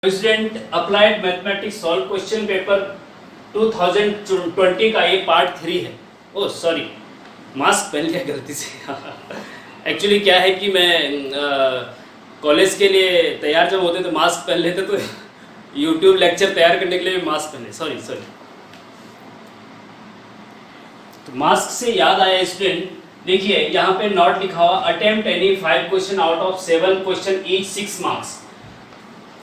Student applied mathematics solve question paper 2020 का ये part 3 है। ओह सॉरी, मास्क पहन लिया गलती से। एक्चुअली क्या है कि मैं कॉलेज के लिए तैयार जब होते तो मास्क पहन लेते, तो यूट्यूब लेक्चर तैयार करने के लिए मास्क पहने। सॉरी। तो मास्क से याद आया स्टूडेंट, देखिए यहाँ पे नॉट लिखा हुआ attempt any 5 question out of 7 question each 6 marks.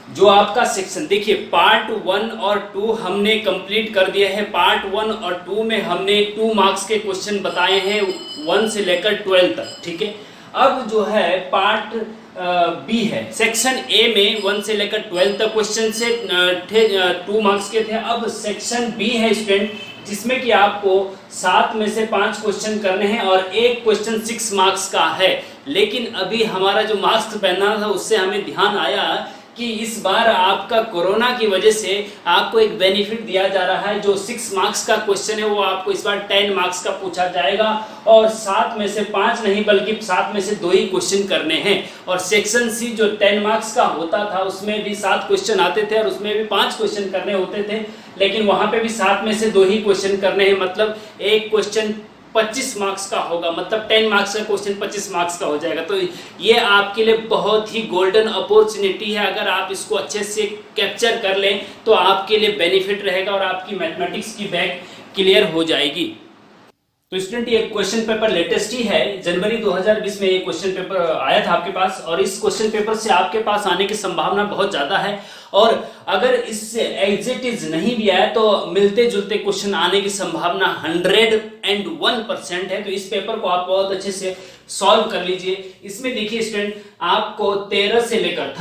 जो आपका सेक्शन देखिए पार्ट 1 और 2 हमने कंप्लीट कर दिया है। पार्ट 1 और 2 में हमने 2 मार्क्स के क्वेश्चन बताए हैं 1 से लेकर 12 तक, ठीक है। अब जो है पार्ट बी है, सेक्शन ए में 1 से लेकर 12 तक क्वेश्चन से 2 मार्क्स के थे। अब सेक्शन बी है स्टूडेंट, जिसमें कि आपको 7 में से 5 क्वेश्चन करने हैं और एक क्वेश्चन 6 मार्क्स का है। लेकिन अभी हमारा जो मास्क पहनना था उससे हमें ध्यान आया कि इस बार आपका कोरोना की वजह से आपको एक बेनिफिट दिया जा रहा है। जो 6 मार्क्स का क्वेश्चन है वो आपको इस बार 10 मार्क्स का पूछा जाएगा और 7 में से 5 नहीं बल्कि 7 में से 2 ही क्वेश्चन करने हैं। और सेक्शन सी जो 10 मार्क्स का होता था उसमें भी 7 क्वेश्चन आते थे और उसमें भी 5 क्वेश्चन करने होते थे, लेकिन वहां पे भी 7 में से 2 ही क्वेश्चन करने हैं। मतलब एक क्वेश्चन 25 मार्क्स का होगा, मतलब 10 मार्क्स का क्वेश्चन 25 मार्क्स का हो जाएगा। तो ये आपके लिए बहुत ही गोल्डन अपॉर्चुनिटी है। अगर आप इसको अच्छे से कैप्चर कर लें तो आपके लिए बेनिफिट रहेगा और आपकी मैथमेटिक्स की बैक क्लियर हो जाएगी। तो स्टूडेंट ये क्वेश्चन पेपर लेटेस्ट ही है, जनवरी 2020 में ये क्वेश्चन पेपर आया था आपके पास, और इस क्वेश्चन पेपर से आपके पास आने की संभावना बहुत ज्यादा है। और अगर इससे एज इट इज नहीं भी आया तो मिलते जुलते क्वेश्चन आने की संभावना 101% है। तो इस पेपर को आप बहुत अच्छे से सॉल्व कर लीजिए। इसमें देखिए स्टूडेंट, आपको 13 से लेकर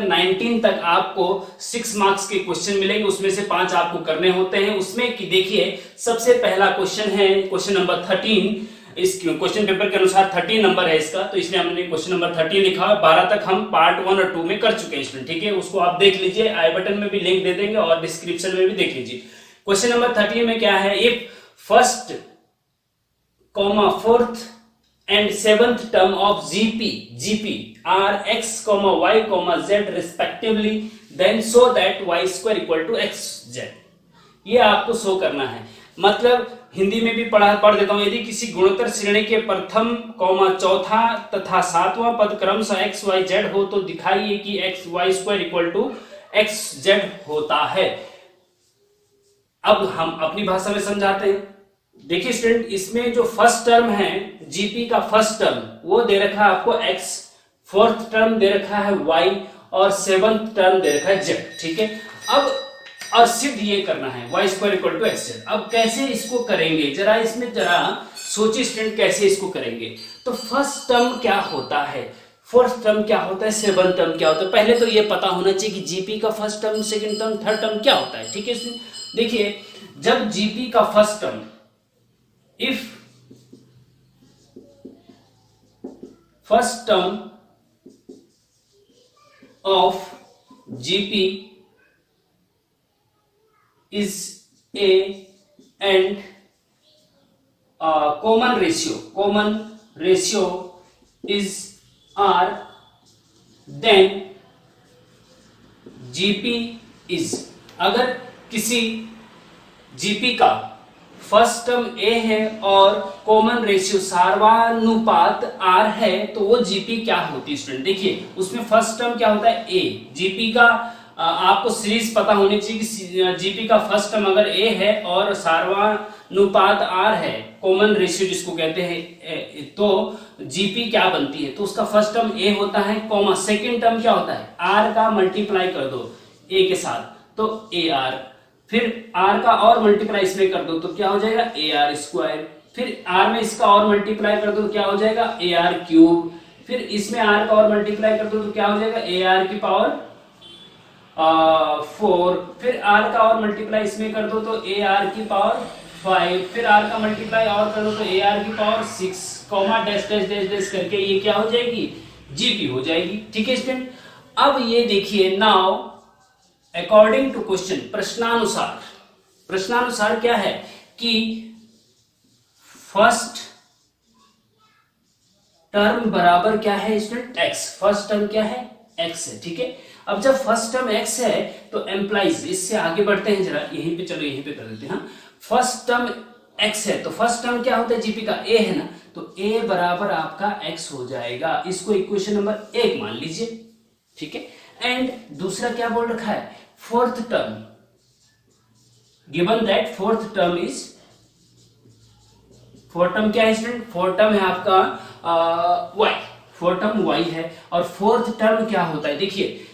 19 तक आपको 6 मार्क्स के क्वेश्चन मिलेंगे, उसमें से 5 आपको करने होते हैं। उसमें कि देखिए सबसे पहला क्वेश्चन है क्वेश्चन नंबर 13। इस क्वेश्चन पेपर के अनुसार 13 नंबर है इसका, तो इसलिए हमने क्वेश्चन नंबर 13 लिखा है। 12 तक हम पार्ट 1 और 2 में कर चुके हैं स्टूडेंट, ठीक है। उसको आप देख लीजिए, आई बटन में भी लिंक दे देंगे और डिस्क्रिप्शन में भी देख लीजिए। क्वेश्चन नंबर 13 में क्या है, if first comma fourth and 7th term of GP are x, y, z respectively, then show that y square equal to xz। ये आपको शो करना है। मतलब हिंदी में भी पढ़ देता हूं। यदि किसी गुणोत्तर श्रेणी के प्रथम चौथा तथा 7वां पद क्रमशः x y z हो तो दिखाइए कि x y square equal to xz होता है। अब हम अपनी भाषा में समझाते हैं। देखिए स्टूडेंट, इसमें जो फर्स्ट टर्म है जीपी का फर्स्ट टर्म वो दे रखा है आपको x, फोर्थ टर्म दे रखा है y और 7th टर्म दे रखा है z, ठीक है। अब और सिद्ध ये करना है y square equal to xz। अब कैसे इसको करेंगे, जरा इसमें जरा सोचिए स्टूडेंट, कैसे इसको करेंगे। तो फर्स्ट टर्म क्या होता है, फोर्थ टर्म क्या होता है, 7th टर्म क्या होता है, पहले तो ये पता होना चाहिए कि जीपी का first term, second term, third term क्या होता है, ठीक है। देखिए जब जीपी का first term, if first term of GP is A and common ratio is R, then GP is, अगर किसी GP का फर्स्ट टर्म ए है और कॉमन रेशियो सार्वनुपात आर है तो वो जीपी क्या होती है स्टूडेंट। देखिए उसमें फर्स्ट टर्म क्या होता है ए, जीपी का आपको सीरीज पता होनी चाहिए कि जीपी का फर्स्ट टर्म अगर ए है और सार्वनुपात आर है, कॉमन रेशियो जिसको कहते हैं, तो जीपी क्या बनती है, तो उसका फर्स्ट टर्म ए होता है, कॉमा सेकेंड टर्म क्या होता है, आर का मल्टीप्लाई कर दो ए के साथ तो ए आर, फिर r का और मल्टीप्लाई इसमें कर दो तो क्या हो जाएगा ए आर स्क्वायर, फिर r में इसका और मल्टीप्लाई कर दो तो क्या हो जाएगा ए आर क्यूब, फिर इसमें r का और मल्टीप्लाई कर दो तो क्या हो जाएगा ए आर की पावर 4, फिर r का और मल्टीप्लाई इसमें कर दो तो ए आर की पावर 5, फिर r का मल्टीप्लाई और कर दो तो ए आर की power 6, comma dash dash dash dash करके ये क्या हो जाएगी, जीपी हो जाएगी, ठीक है स्टूडेंट। अब ये देखिए नाउ अकॉर्डिंग टू क्वेश्चन, प्रश्नानुसार क्या है कि फर्स्ट टर्म बराबर क्या है स्टूडेंट, एक्स, फर्स्ट टर्म क्या है एक्स है, ठीक है। अब जब फर्स्ट टर्म x है तो एम्प्लाइज, इससे आगे बढ़ते हैं जरा, यहीं पे चलो यहीं पे कर देते हैं। फर्स्ट टर्म x है तो फर्स्ट टर्म क्या होता है जीपी का, a है ना, तो a बराबर आपका x हो जाएगा। इसको इक्वेशन नंबर 1 मान लीजिए, ठीक है। एंड दूसरा क्या बोल रखा है, fourth term, given that fourth term is, fourth term क्या है स्टूडेंट, फोर्थ टर्म है आपका y, फोर्थ टर्म y है। और फोर्थ टर्म क्या होता है, देखिए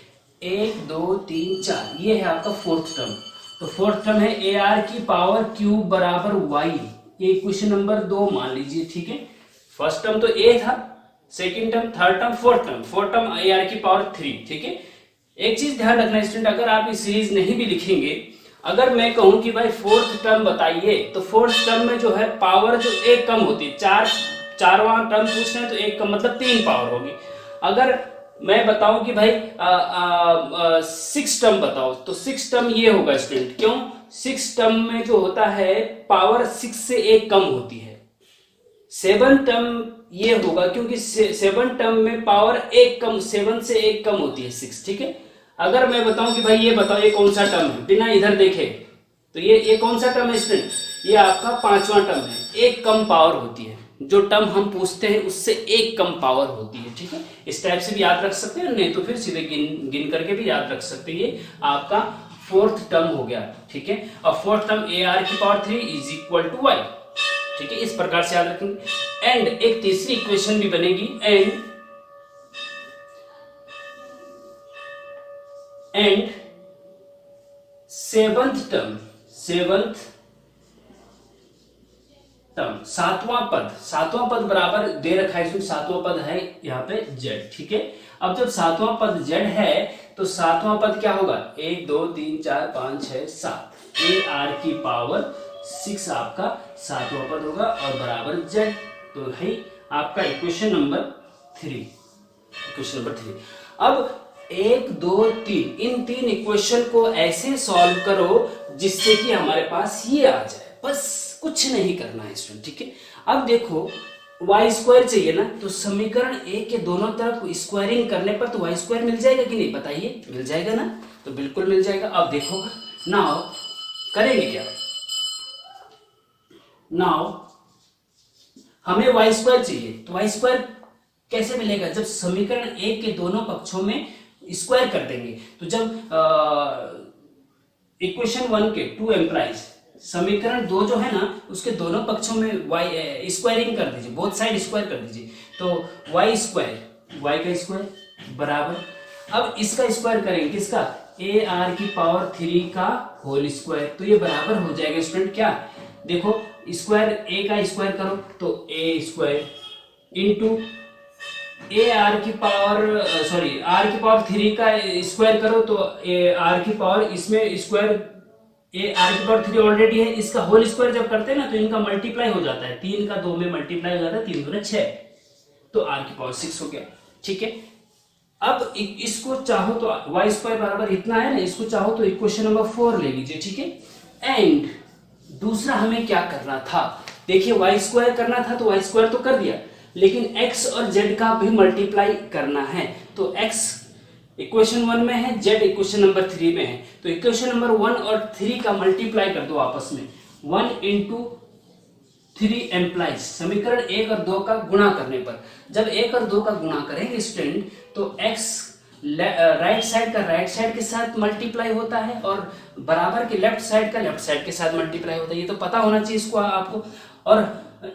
1 2 3 4, ये है आपका फोर्थ टर्म। तो फोर्थ टर्म है ए आर की पावर क्यूब बराबर y, ये इक्वेशन नंबर 2 मान लीजिए, ठीक है। फर्स्ट टर्म तो a था, second term, third term, fourth term A R की पावर 3, ठीक है। एक चीज ध्यान रखना स्टूडेंट, अगर आप इस सीरीज नहीं भी लिखेंगे, अगर मैं कहूं कि भाई फोर्थ टर्म बताइए, तो फोर्थ टर्म में जो है पावर जो एक कम होती है, चारवां टर्म पूछ रहे हैं तो एक कम मतलब 3 पावर होगी। अगर मैं बताऊं कि भाई 6 टर्म बताओ, तो 6 टर्म ये होगा स्टूडेंट, क्यों, 6 टर्म में जो होता है पावर 6 से एक कम होती है। 7 टर्म ये होगा क्योंकि 7 टर्म में पावर एक कम, 7 से एक कम होती है 6, ठीक है। अगर मैं बताऊं कि भाई ये बताओ ये कौन सा टर्म है, बिना इधर देखे, तो ये कौन सा टर्म है स्टूडेंट, ये आपका 5वां टर्म है, एक कम पावर होती है। जो टर्म हम पूछते हैं उससे एक कम पावर होती है, ठीक है। इस टाइप से भी याद रख सकते हैं, नहीं तो फिर सीधे गिन करके भी याद रख सकते हैं। ये आपका फोर्थ टर्म हो गया, ठीक है। और फोर्थ टर्म ए आर की power 3 is equal to Y, ठीक है। इस प्रकार से याद रखेंगे। एंड एक तीसरी इक्वेशन भी बनेगी, एंड सेवंथ टर्म, सातवां पद बराबर दे रखा है, इसमें सातवां पद है यहाँ पे z, ठीक है। अब जब सातवां पद z है तो सातवां पद क्या होगा, 1 2 3 4 5 6 7, ए आर की पावर 6 आपका सातवां पद होगा और बराबर z, तो है आपका इक्वेशन नंबर 3। अब 1 2 3 इन 3 इक्वेशन को ऐसे सॉल्व करो जिससे कि हमारे पास ये आ जाए, बस कुछ नहीं करना है स्टूडेंट, ठीक है। अब देखो वाई स्क्वायर चाहिए ना, तो समीकरण ए के दोनों तरफ स्क्वायरिंग करने पर तो वाई स्क्वायर मिल जाएगा कि नहीं, बताइए, मिल जाएगा ना, तो बिल्कुल मिल जाएगा। अब देखो नाउ करेंगे क्या, नाउ हमें वाई स्क्वायर चाहिए, तो वाई स्क्वायर कैसे मिलेगा, जब समीकरण ए के दोनों पक्षों में स्क्वायर कर देंगे। तो जब इक्वेशन 1 के 2 एम्प्लाइज, समीकरण 2 जो है ना उसके दोनों पक्षों में y स्क्वायरिंग कर दीजिए, बोथ साइड स्क्वायर कर दीजिए, तो y स्क्वायर, y का स्क्वायर बराबर, अब इसका स्क्वायर करेंगे किसका, ए आर की पावर 3 का होल स्क्वायर, तो ये बराबर हो जाएगा स्टूडेंट क्या, देखो स्क्वायर ए का स्क्वायर करो तो ए स्क्वायर इंटू ए आर की पावर आर की पावर 3 का स्क्वायर करो तो ए आर की पावर, इसमें स्क्वायर ए आर की पावर 3 ऑलरेडी है, इसका होल स्क्वायर जब करते हैं ना तो इनका मल्टीप्लाई हो जाता है, 3 का 2 में मल्टीप्लाई हो जाता है, 3 दूना 6, तो आर की पावर 6 हो गया, ठीक है। अब इसको चाहो तो वाई स्क्वायर बराबर इतना है ना, इसको चाहो तो इक्वेशन नंबर 4 ले लीजिए, ठीक है। एंड दूसरा हमें क्या करना था, देखिए वाई स्क्वायर करना था तो वाई स्क्वायर तो कर दिया, लेकिन x और z का भी मल्टीप्लाई करना है, तो x इक्वेशन 1 में है, z इक्वेशन नंबर 3 में है, तो इक्वेशन नंबर 1 और 3 का मल्टीप्लाई कर दो आपस में, 1 इंटू 3 एम्प्लाइज, समीकरण 1 और 2 का गुणा करने पर, जब 1 और 2 का गुणा करेंगे स्टूडेंट तो x राइट साइड का राइट साइड के साथ मल्टीप्लाई होता है और बराबर के लेफ्ट साइड का लेफ्ट साइड के साथ मल्टीप्लाई होता है, ये तो पता होना चाहिए इसको आपको। और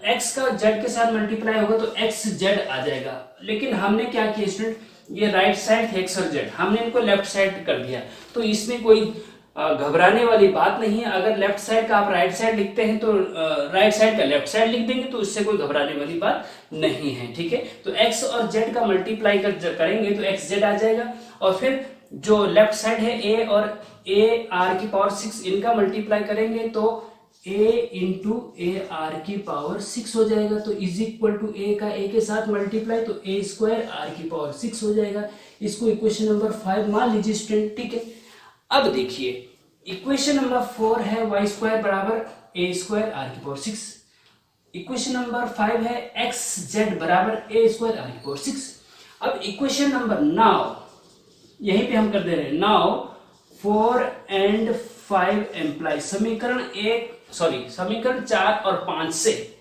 x का z के साथ मल्टीप्लाई होगा तो x z आ जाएगा, लेकिन हमने क्या किया स्टूडेंट, ये राइट साइड x और z हमने इनको लेफ्ट साइड कर दिया, तो इसमें कोई घबराने वाली बात नहीं है। अगर लेफ्ट साइड का आप राइट साइड लिखते हैं तो राइट साइड का लेफ्ट साइड लिख देंगे, तो इससे कोई घबराने वाली बात नहीं है, ठीक है। तो x और z का मल्टीप्लाई करेंगे तो x z आ जाएगा, और फिर जो लेफ्ट साइड है a और a आर की पावर 6 इनका मल्टीप्लाई करेंगे तो a इंटू ए आर की पावर 6 हो जाएगा, तो इज इक्वल टू a का a के साथ मल्टीप्लाई तो a स्क्वायर आर की पावर 6 हो जाएगा। इसको इक्वेशन नंबर 5 मान लीजिए स्टूडेंट, ठीक है। अब देखिए इक्वेशन नंबर 4 है y स्क्वायर बराबर a स्क्वायर आर की पावर 6, इक्वेशन नंबर 5 है x z बराबर a स्क्वायर आर की पावर 6। अब इक्वेशन नंबर 9 यहीं पे हम कर दे रहे हैं। नाउ 4 and 5 एम्प्लॉय, समीकरण 4 और 5 से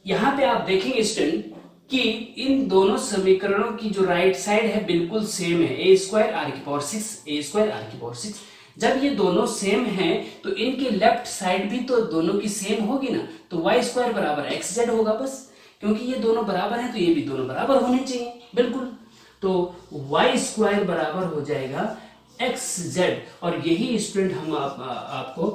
यहां पे आप देखेंगे स्टूडेंट कि इन दोनों समीकरणों की जो राइट साइड है बिल्कुल सेम है, ए स्क्वायर आर की पावर 6, ए स्क्वायर आर की पावर 6। जब ये दोनों सेम हैं तो इनकी लेफ्ट साइड भी तो दोनों की सेम होगी ना, तो वाई स्क्वायर बराबर एक्स जेड होगा बस, क्योंकि ये दोनों बराबर हैं तो ये भी दोनों बराबर होने चाहिए बिल्कुल। तो वाई स्क्वायर बराबर हो जाएगा एक्स जेड, और यही स्टूडेंट हम आपको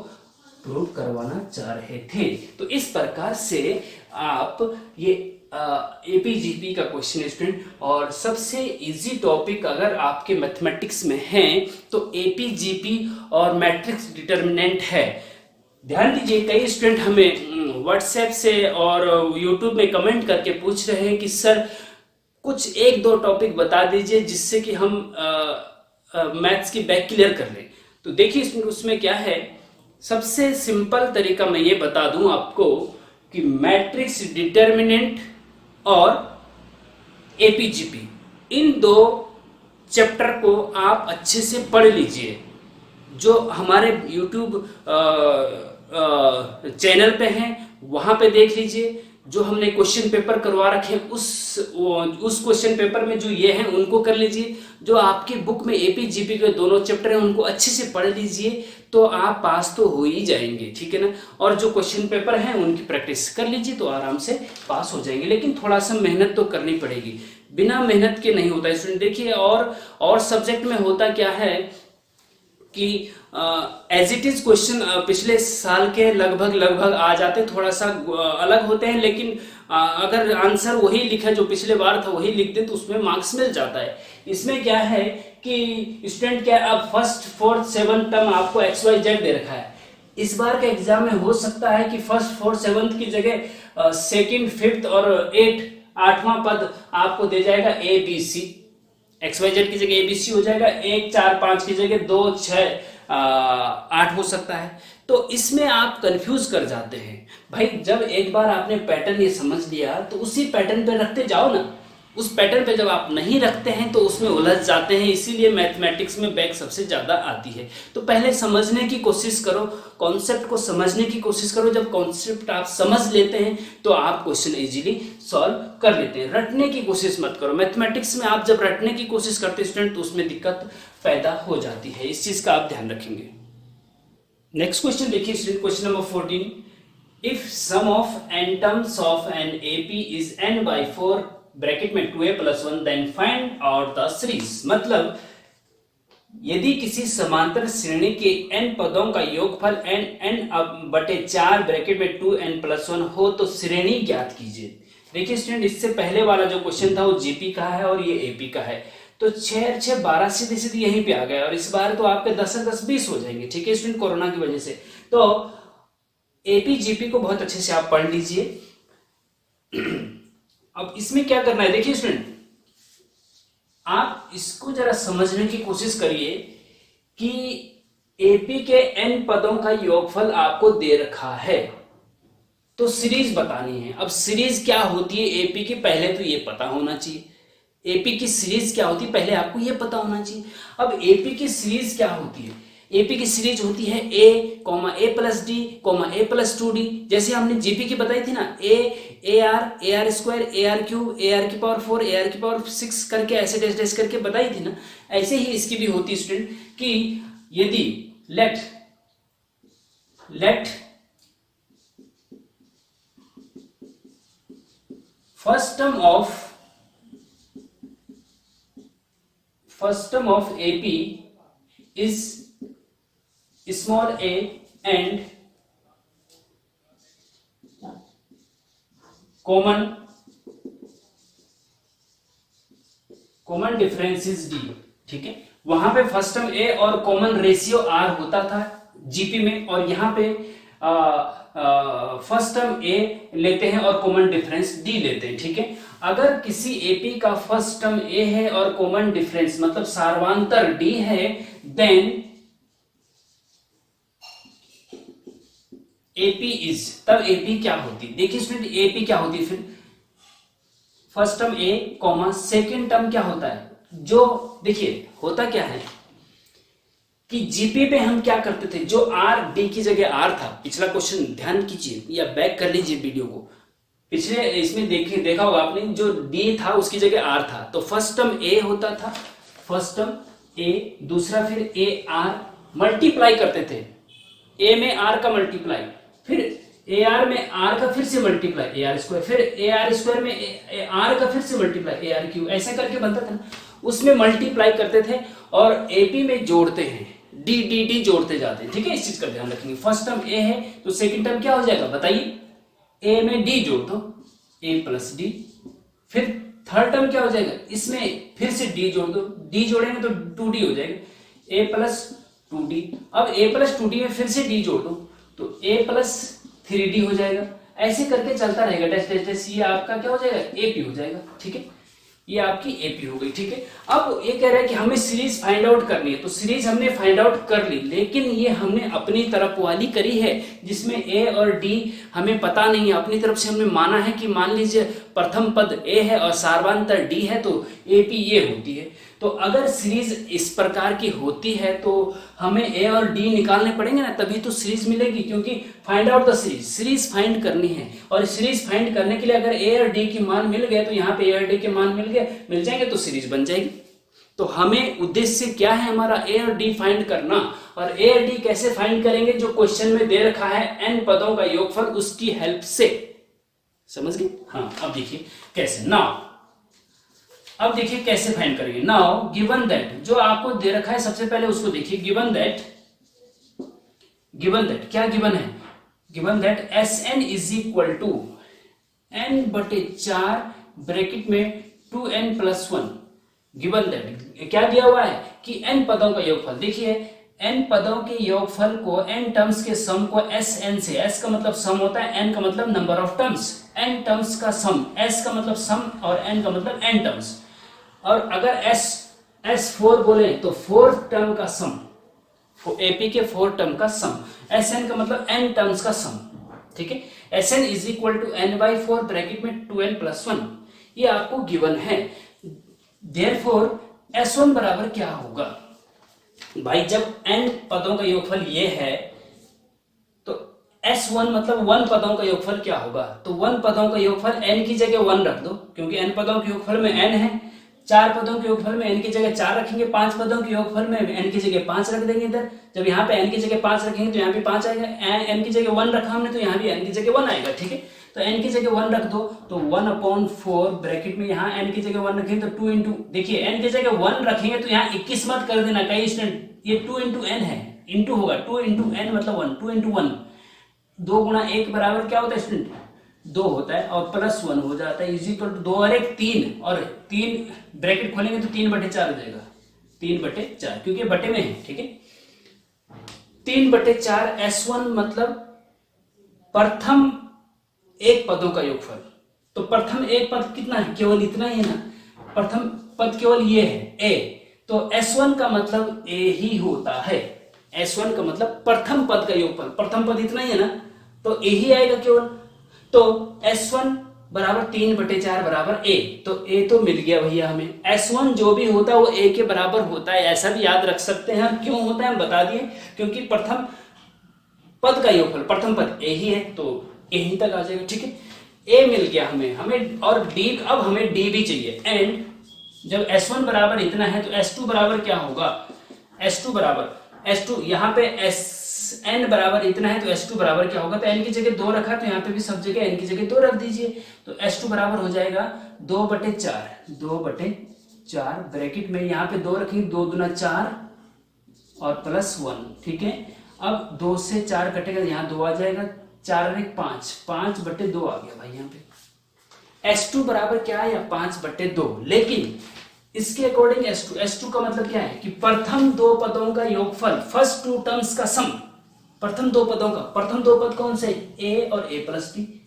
प्रूव करवाना चाह रहे थे। तो इस प्रकार से आप ये एपीजीपी का क्वेश्चन स्टूडेंट, और सबसे इजी टॉपिक अगर आपके मैथमेटिक्स में है तो एपीजीपी और मैट्रिक्स डिटर्मिनेंट है। ध्यान दीजिए, कई स्टूडेंट हमें व्हाट्सएप से और यूट्यूब में कमेंट करके पूछ रहे हैं कि सर कुछ एक दो टॉपिक बता दीजिए जिससे कि हम मैथ्स की बैक क्लियर कर लें। तो देखिए उसमें क्या है, सबसे सिंपल तरीका मैं ये बता दूं आपको कि मैट्रिक्स डिटर्मिनेंट और एपीजीपी, इन दो चैप्टर को आप अच्छे से पढ़ लीजिए। जो हमारे YouTube चैनल पे हैं वहां पे देख लीजिए, जो हमने क्वेश्चन पेपर करवा रखे हैं उस क्वेश्चन पेपर में जो ये हैं उनको कर लीजिए। जो आपकी बुक में एपीजीपी के दोनों चैप्टर हैं उनको अच्छे से पढ़ लीजिए, तो आप पास तो हो ही जाएंगे, ठीक है ना। और जो क्वेश्चन पेपर हैं उनकी प्रैक्टिस कर लीजिए तो आराम से पास हो जाएंगे, लेकिन थोड़ा सा मेहनत तो करनी पड़ेगी, बिना मेहनत के नहीं होता स्टूडेंट। देखिए और सब्जेक्ट में होता क्या है कि एज इट इज क्वेश्चन पिछले साल के लगभग आ जाते, थोड़ा सा अलग होते हैं, लेकिन अगर आंसर वही लिखा जो पिछले बार था वही लिख दे तो उसमें मार्क्स मिल जाता है। इसमें क्या है कि स्टूडेंट क्या, अब फर्स्ट फोर्थ सेवंथ टर्म आपको एक्स वाई जेड दे रखा है। इस बार के एग्जाम में हो सकता है कि फर्स्ट फोर्थ सेवंथ की जगह सेकंड फिफ्थ और 8वां पद आपको दे जाएगा A B C, X Y Z की जगह एबीसी हो जाएगा, 1 4 5 की जगह 2 6 8 हो सकता है। तो इसमें आप कंफ्यूज कर जाते हैं भाई। जब एक बार आपने पैटर्न ये समझ लिया तो उसी पैटर्न पे रखते जाओ ना। उस पैटर्न पे जब आप नहीं रखते हैं तो उसमें उलझ जाते हैं, इसीलिए मैथमेटिक्स में बैक सबसे ज्यादा आती है। तो पहले समझने की कोशिश करो, कॉन्सेप्ट को समझने की कोशिश करो। जब कॉन्सेप्ट आप समझ लेते हैं तो आप क्वेश्चन इजीली सॉल्व कर लेते हैं। रटने की कोशिश मत करो। मैथमेटिक्स में आप जब रटने की कोशिश करते हैं स्टूडेंट तो उसमें दिक्कत पैदा हो जाती है, इस चीज का आप ध्यान रखेंगे। नेक्स्ट क्वेश्चन देखिए student, question number 14, if sum of n terms of an AP is n/4 bracket में 2a + 1 then find out the series. मतलब यदि किसी समांतर श्रेणी के n पदों का योगफल n/4 ब्रैकेट में 2n + 1 हो तो श्रेणी ज्ञात कीजिए। देखिए स्टूडेंट, इससे पहले वाला जो क्वेश्चन था वो जीपी का है और ये एपी का है, तो 6 6 12 सीधे सीधे यहीं पे आ गया, और इस बार तो आपके 10 10 20 हो जाएंगे, ठीक है स्टूडेंट, कोरोना की वजह से। तो एपी जीपी को बहुत अच्छे से आप पढ़ लीजिए। अब इसमें क्या करना है, देखिए स्टूडेंट, आप इसको जरा समझने की कोशिश करिए कि एपी के n पदों का योगफल आपको दे रखा है तो सीरीज बतानी है। अब सीरीज क्या होती है एपी की, पहले तो ये पता होना चाहिए। एपी की सीरीज क्या होती है पहले आपको ये पता होना चाहिए। अब एपी की सीरीज क्या होती है, एपी की सीरीज होती है a, a + d, a + 2d। जैसे हमने जीपी की बताई थी ना, AR square, AR cube, AR की पावर 4, AR की पावर 6 करके ऐसे डैश डैश करके बताई थी ना। ऐसे ही इसकी भी होती है स्टूडेंट कि यदि let first term of AP is small a and common difference is d, ठीक है। वहां पे फर्स्ट टर्म a और कॉमन रेशियो r होता था जीपी में, और यहां पे फर्स्ट टर्म a लेते हैं और कॉमन डिफरेंस d लेते हैं, ठीक है। अगर किसी एपी का फर्स्ट टर्म a है और कॉमन डिफरेंस मतलब सार्वांतर d है, देन एपी इज, तब एपी क्या होती, देखिए स्टूडेंट एपी क्या होती, फिर first term a, second term क्या होता है जो देखिए होता क्या है कि जीपी पे हम क्या करते थे, जो आर डी की जगह आर था, पिछला क्वेश्चन ध्यान कीजिए या बैक कर लीजिए वीडियो को, पिछले इसमें देखा होगा आपने, जो डी था उसकी जगह आर था, तो फर्स्ट टर्म ए होता था, फर्स्ट टर्म ए, दूसरा फिर ए आर, मल्टीप्लाई करते थे, ए में आर का मल्टीप्लाई, फिर ए आर में आर का फिर से मल्टीप्लाई, ए आर स्क्वायर, फिर ए आर स्क्वायर में आर का फिर से मल्टीप्लाई, ए आर क्यू, ऐसे करके बनता था, उसमें मल्टीप्लाई करते थे और एपी में जोड़ते हैं, डी डी डी जोड़ते जाते हैं, ठीक है, इस चीज का ध्यान रखेंगे। फर्स्ट टर्म ए है तो सेकंड टर्म क्या हो जाएगा बताइए, ए में डी जोड़ दो, ए प्लस डी, फिर थर्ड टर्म क्या हो जाएगा, इसमें फिर से डी जोड़ दो, डी जोड़ेंगे तो 2d हो जाएगा, ए प्लस 2d, अब ए प्लस 2d में फिर से डी जोड़ दो तो ए प्लस 3d हो जाएगा, ऐसे करके चलता रहेगा, डैश डैश डैश, ये आपका क्या हो जाएगा, एपी हो जाएगा, ठीक है, ये आपकी एपी हो गई, ठीक है। अब ये कह रहा है कि हमें सीरीज फाइंड आउट करनी है, तो सीरीज हमने फाइंड आउट कर ली, लेकिन ये हमने अपनी तरफ वाली करी है जिसमें ए और डी हमें पता नहीं है, अपनी तरफ से हमने माना है कि मान लीजिए प्रथम पद ए है और सार्वधातुक डी है तो एपी ये होती है। तो अगर सीरीज इस प्रकार की होती है तो हमें ए और डी निकालने पड़ेंगे ना, तभी तो सीरीज मिलेगी, क्योंकि find out the series, series find करनी है, और सीरीज फाइंड करने के लिए अगर ए और डी के मान मिल गए तो यहाँ पे ए और डी के मान मिल जाएंगे तो सीरीज बन जाएगी। तो हमें उद्देश्य क्या है हमारा, ए और डी फाइंड करना, और ए और डी कैसे फाइंड करेंगे, जो क्वेश्चन में दे रखा है एन पदों का योगफल, उसकी हेल्प से, समझ गए। हाँ अब देखिए कैसे, नाउ अब देखिए कैसे फाइंड करेंगे। नाउ गिवन दैट, जो आपको दे रखा है सबसे पहले उसको देखिए, गिवन दैट क्या गिवन है, given that S N is equal to N बटे 4 ब्रैकेट में 2n प्लस 1, गिवन दैट क्या दिया हुआ है कि n पदों का योगफल, देखिए n पदों के योगफल को, n टर्म्स के सम को एस एन से, s का मतलब सम होता है, n का मतलब number of terms, n terms का सम, s का मतलब सम और n का मतलब n टर्म्स, और अगर S4 बोले तो 4 टर्म का सम, एपी के 4 टर्म का सम, Sn का मतलब n टर्म्स का सम, ठीक है, Sn is equal to n/4 bracket में 2n प्लस 1, ये आपको गिवन है। देयरफॉर S1 बराबर क्या होगा भाई, जब n पदों का योगफल ये है तो S1 मतलब 1 पदों का योगफल क्या होगा, तो 1 पदों का योगफल n की जगह 1 रख दो, क्योंकि n पदों के योगफल में n है, 4 पदों के योगफल में n की जगह 4 रखेंगे, 5 पदों के योगफल में n की जगह 5 रख देंगे इधर, जब यहाँ पे n की जगह 5 रखेंगे तो यहाँ पे 5 आएगा, n की जगह 1 रखा हमने तो यहाँ भी n की जगह 1 आएगा, ठीक है, तो n की जगह 1 रख दो तो 1/4 ब्रैकेट में यहाँ n की जगह 1 रखेंगे तो 2 इंटू, देखिए n की जगह 1 रखेंगे तो यहाँ 21 मत कर देना, कई स्टूडेंट ये 2 इंटू n है, इंटू होगा, 2 इंटू n मतलब 1, 2 इंटू 1, 2 गुणा 1 बराबर क्या होता है स्टूडेंट, 2 होता है, और प्लस 1 हो जाता है, इज इक्वल टू 2 और 1 3, और 3 ब्रैकेट खोलेंगे तो 3/4 हो जाएगा, 3/4 क्योंकि बटे में है, ठीक है, 3/4 S1 मतलब प्रथम एक पदों का योगफल, तो प्रथम एक पद कितना है, केवल इतना ही है ना, प्रथम पद केवल ये है a, तो S1 का मतलब a ही होता है, S1 का मतलब प्रथम पद का योगफल, प्रथम पद इतना ही है ना, तो a ही आएगा केवल, तो S1 बराबर 3/4 बराबर a, तो a तो मिल गया भैया हमें, S1 जो भी होता है वो a के बराबर होता है, ऐसा भी याद रख सकते हैं, क्यों होता है हम बता दिए, क्योंकि प्रथम पद का योगफल, प्रथम पद a ही है तो a ही तक आ जाएगा, ठीक है, a मिल गया हमें और d, अब हमें d भी चाहिए, एंड जब S1 बराबर इतना है तो S2 बराबर क्या होगा, S2 यहाँ पे Sn बराबर इतना है तो S2 बराबर क्या होगा, तो n की जगह 2 रखा तो यहाँ पे भी सब जगह n की जगह 2 रख दीजिए, तो S2 बराबर हो जाएगा 2/4 ब्रैकेट में यहाँ पे 2 रखेंगे, 2 दूना 4 और प्लस 1, ठीक है, अब 2 से 4 कटेगा, यहाँ 2 आ जाएगा, 4 और 1 5, 5/2 आ गया भाई यहाँ पे, S2 बराबर क्या है, 5/2, लेकिन इसके अकॉर्डिंग S2 का मतलब क्या है कि प्रथम 2 पदों का योगफल, फर्स्ट 2 टर्म्स का सम, प्रथम 2 पदों का, प्रथम 2 पद कौन से, a और a प्लस डी,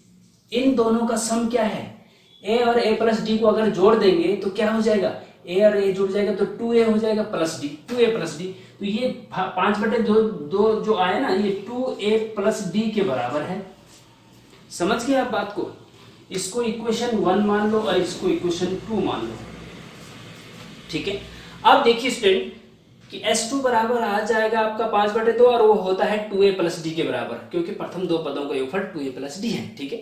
इन दोनों का सम क्या है, a और a प्लस डी को अगर जोड़ देंगे तो क्या हो जाएगा, a और a जुड़ जाएगा तो 2a हो जाएगा plus D, 2a plus D, तो ये 5/2 जो आए ना, ये 2a प्लस डी के बराबर है, समझ गए आप बात को, इसको इक्वेशन 1 मान लो और इसको इक्वेशन 2 मान लो, ठीक है। अब देखिए स्टूडेंट कि S2 बराबर आ जाएगा आपका 5/2 और वो होता है 2a प्लस डी के बराबर, क्योंकि प्रथम दो पदों का योगफल 2a प्लस डी है। ठीक है,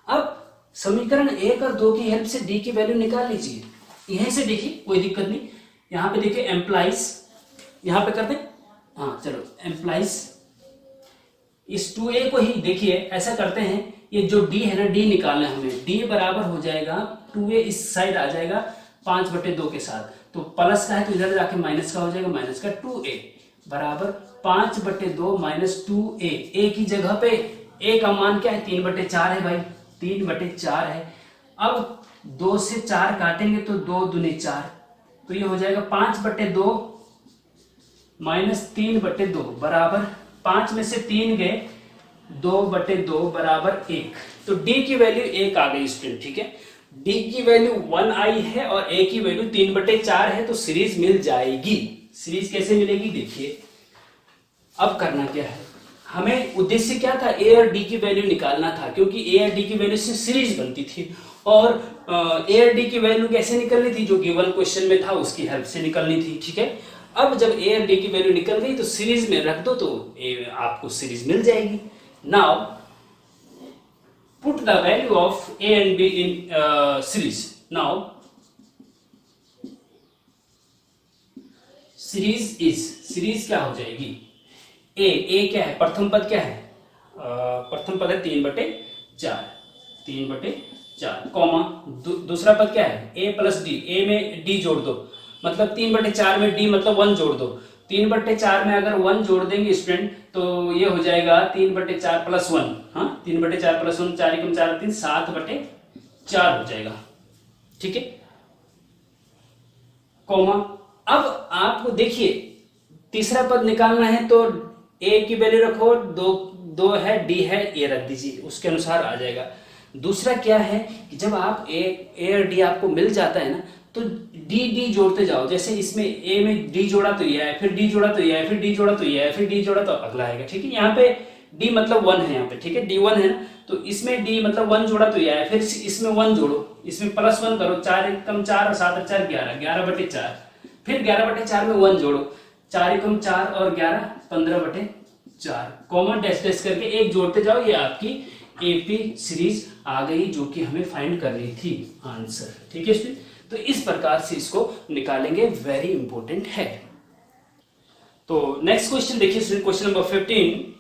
अब समीकरण 1 और 2 की हेल्प से डी की वैल्यू निकाल लीजिए। यहीं से देखिए, कोई दिक्कत नहीं। यहाँ पे देखिए एम्प्लाइज, यहाँ पे कर दें, हाँ चलो एम्प्लाइज इस 2a को ही देखिए ऐसा करते हैं, ये जो d है ना, d निकालना है हमें। d बराबर हो जाएगा 2a, इस साइड आ जाएगा 5/2 के साथ, तो प्लस का है तो इधर जाके माइनस का हो जाएगा, माइनस का 2a बराबर 5/2 माइनस 2a। a की जगह पे a का मान क्या है, 3/4 है भाई, 3/4 है। अब 2 से 4 काटेंगे तो 2 दूनी 4, तो ये हो जाएगा 5/2 माइनस 3/2 बराबर 5 में से 3 गए, 2/2 बराबर 1। तो d की वैल्यू 1 आ गई स्टूडेंट। ठीक है, d की वैल्यू 1 आई है और a की वैल्यू 3/4 है, तो सीरीज मिल जाएगी। सीरीज कैसे मिलेगी देखिए। अब करना क्या है, हमें उद्देश्य क्या था, a और d की वैल्यू निकालना था, क्योंकि a और d की वैल्यू से सीरीज बनती थी। और a और d की वैल्यू कैसे निकलनी थी, जो गिवन क्वेश्चन में था उसकी हेल्प से निकलनी थी। ठीक है, अब जब a और d की वैल्यू निकल गई तो सीरीज में रख दो, तो आपको सीरीज मिल जाएगी। Now put the value of a and b in series. Now series क्या हो जाएगी, a क्या है, प्रथम पद क्या है, प्रथम पद है 3/4, कॉमा दूसरा पद क्या है, a प्लस डी, a में d जोड़ दो, मतलब 3/4 में d मतलब 1 जोड़ दो। 3/4 में अगर 1 जोड़ देंगे स्टूडेंट तो ये हो जाएगा 3/4 प्लस 1, हाँ 3/4 प्लस 1, 4 × 4 3, 7/4 हो जाएगा। ठीक है, कॉमा अब आपको देखिए तीसरा पद निकालना है, तो a की वैल्यू रखो, 2 है, d है, ये रख दीजिए, उसके अनुसार आ जाएगा। दूसरा क्या है कि जब आप a और d आपको मिल जाता है ना, तो d जोड़ते जाओ। जैसे इसमें a में d जोड़ा तो ये है, फिर d जोड़ा तो ये है, फिर d जोड़ा तो ये है, फिर d जोड़ा तो अगला आएगा। ठीक है, यहाँ पे d मतलब 1 है, यहाँ पे ठीक है, d1 है ना, तो इसमें d मतलब 1 जोड़ा तो ये है, फिर इसमें 1 जोड़ो, इसमें प्लस 1 करो, 4 × 4 और 7 × 4 11, 11/4, फिर 11/4 में 1 जोड़ो, 4 × 4 और 11, 15/4, कॉमन डैश डैश करके एक जोड़ते जाओ, ये आपकी एपी सीरीज आ गई, जो कि हमें फाइंड करनी थी आंसर। ठीक है स्टूडेंट, तो इस प्रकार से इसको निकालेंगे, वेरी इंपॉर्टेंट है। तो नेक्स्ट क्वेश्चन देखिए student, question number 15,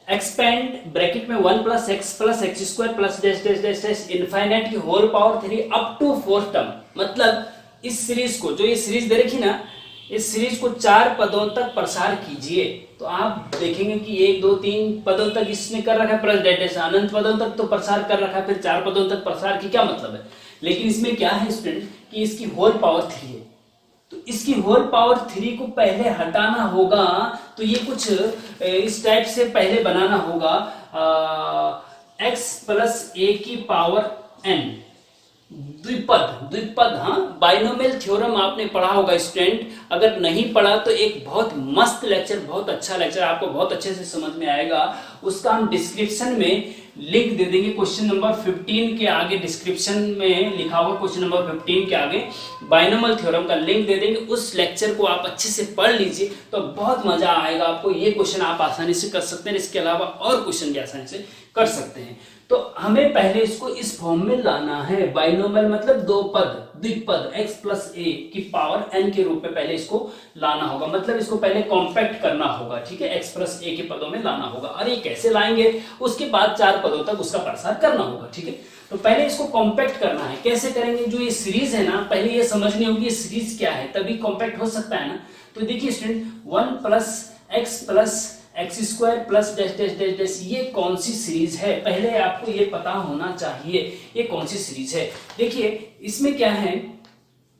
expand bracket में 1 + x + x² plus dash dash dash dash infinite की whole power 3 up to 4th term. मतलब इस सीरीज को, जो ये सीरीज दे रखी ना, इस सीरीज को 4 पदों तक प्रसार कीजिए, तो आप देखेंगे कि 1 2 3 पदों तक इसने कर रखा है, प्लस डैश डैश अनंत पदों तक तो प्रसार कर रखा है, फिर 4 पदों तक प्रसार की क्या मतलब है। लेकिन इसमें क्या है स्टूडेंट कि इसकी होल पावर 3 है, तो इसकी होल पावर 3 को पहले हटाना होगा, तो ये कुछ इस टाइप से पहले बनाना होगा, x + a⁴n द्विपद। हाँ, बाइनोमियल थ्योरम आपने पढ़ा होगा स्टूडेंट, अगर नहीं पढ़ा तो एक बहुत मस्त लेक्चर, बहुत अच्छा लेक्चर, आपको बहुत अच्छे से समझ में आएगा। उसका हम डिस्क्रिप्शन में लिंक दे देंगे, क्वेश्चन नंबर 15 के आगे डिस्क्रिप्शन में लिखा होगा, क्वेश्चन नंबर 15 के आगे बाइनोमियल थ्योरम का लिंक दे देंगे। उस लेक्चर को आप अच्छे से पढ़ लीजिए, तो बहुत मजा आएगा आपको। ये क्वेश्चन आप आसानी से कर सकते हैं, इसके अलावा और क्वेश्चन भी आसानी से कर सकते हैं। तो हमें पहले इसको इस फॉर्म में लाना है, बाइनोमियल मतलब दो पद, द्विपद, x + a⁴n के रूप में पहले इसको लाना होगा, मतलब इसको पहले कॉम्पैक्ट करना होगा। ठीक है, x + a के पदों में लाना होगा, और ये कैसे लाएंगे, उसके बाद 4 पदों तक उसका प्रसार करना होगा। ठीक है, तो पहले इसको कॉम्पैक्ट करना है। कैसे करेंगे, जो ये सीरीज है ना, पहले ये समझनी होगी ये सीरीज क्या है, तभी कॉम्पैक्ट हो सकता है ना। तो देखिए student, 1 + x + x² plus dash dash dash dash, ये कौन सी सीरीज है, पहले आपको ये पता होना चाहिए ये कौन सी सीरीज है। देखिए इसमें क्या है,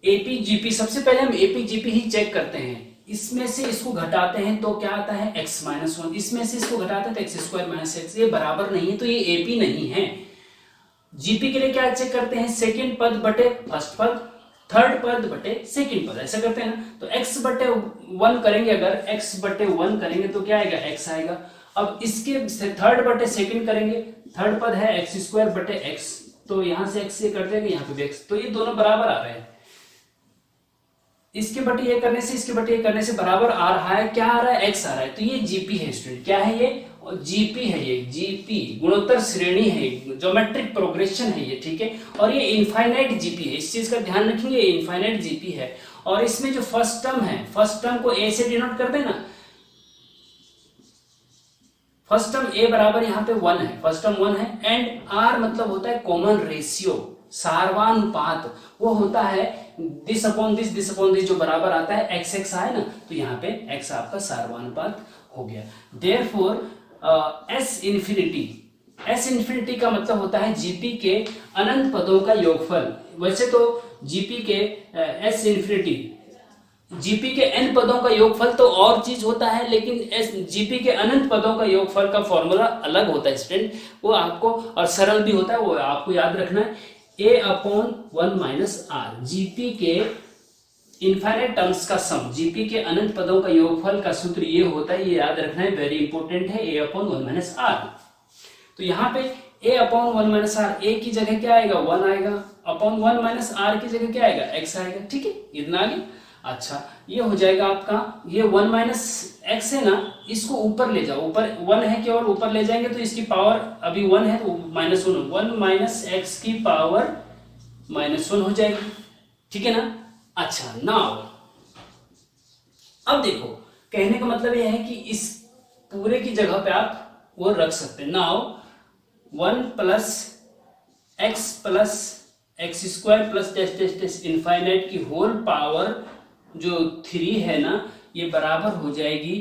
एपीजीपी, सबसे पहले हम एपीजीपी ही चेक करते हैं। इसमें से इसको घटाते हैं तो क्या आता है, x - 1, इसमें से इसको घटाते हैं तो x² - x, ये बराबर नहीं है, तो ये एपी नहीं है। जीपी के लिए क्या चेक करते हैं, सेकेंड पद बटे फर्स्ट पद, थर्ड पद बटे सेकंड पद, ऐसा करते हैं ना। तो x/1 करेंगे, अगर x/1 करेंगे तो क्या आएगा, x आएगा। अब इसके थर्ड बटे सेकंड करेंगे, थर्ड पद है x² बटे x, तो यहां से x से कर देंगे, यहाँ पे भी x, तो ये दोनों बराबर आ रहे हैं। इसके बटे ये करने से इसके बटे ये करने से बराबर आ रहा है, क्या आ रहा है, x आ रहा है। तो ये जीपी है स्टूडेंट, क्या है ये, जीपी है, ये जीपी गुणोत्तर श्रेणी है, ज्योमेट्रिक प्रोग्रेशन है ये, ठीक है। और ये इनफाइनाइट जीपी है, इस चीज का ध्यान रखेंगे, इनफाइनाइट जीपी है। और इसमें जो फर्स्ट टर्म है, फर्स्ट टर्म को ए से डिनोट कर देना, फर्स्ट टर्म ए बराबर यहाँ पे 1 है, फर्स्ट टर्म 1 है। एंड आर मतलब होता है कॉमन रेशियो, सार्वानुपात, वो होता है दिस अपॉन दिस जो बराबर आता है एक्स एक्स आए ना, तो यहाँ पे एक्स आपका सार्वानुपात हो गया। देयरफॉर एस इन्फिनिटी का मतलब होता है जीपी के अनंत पदों का योगफल। वैसे तो जीपी के एस इन्फिनिटी, जीपी के एन पदों का योगफल तो और चीज होता है, लेकिन जीपी के अनंत पदों का योगफल का फॉर्मूला अलग होता है स्टूडेंट, वो आपको, और सरल भी होता है, वो आपको याद रखना है, a upon 1 minus R. GP के इनफाइनाइट टर्म्स का सम, जीपी के अनंत पदों का योगफल का सूत्र ये होता है, ये याद रखना है, वेरी इंपॉर्टेंट है, a अपॉन 1 माइनस आर। तो यहाँ पे a upon 1 minus R, a की जगह क्या आएगा, 1 आएगा, अपॉन 1 माइनस आर की जगह क्या आएगा, x आएगा, ठीक है, इतना आगे। अच्छा, ये हो जाएगा आपका, ये 1 माइनस एक्स है ना, इसको ऊपर ले जाओ, ऊपर 1 है केवल, ऊपर ले जाएंगे तो इसकी पावर अभी 1 है तो माइनस 1 माइनस एक्स की पावर -1 हो जाएगी, ठीक है ना। अच्छा, नाउ अब देखो, कहने का मतलब यह है कि इस पूरे की जगह पे आप वो रख सकते हैं। Now 1 plus x square plus dash dash dash infinite की होल पावर जो 3 है ना, ये बराबर हो जाएगी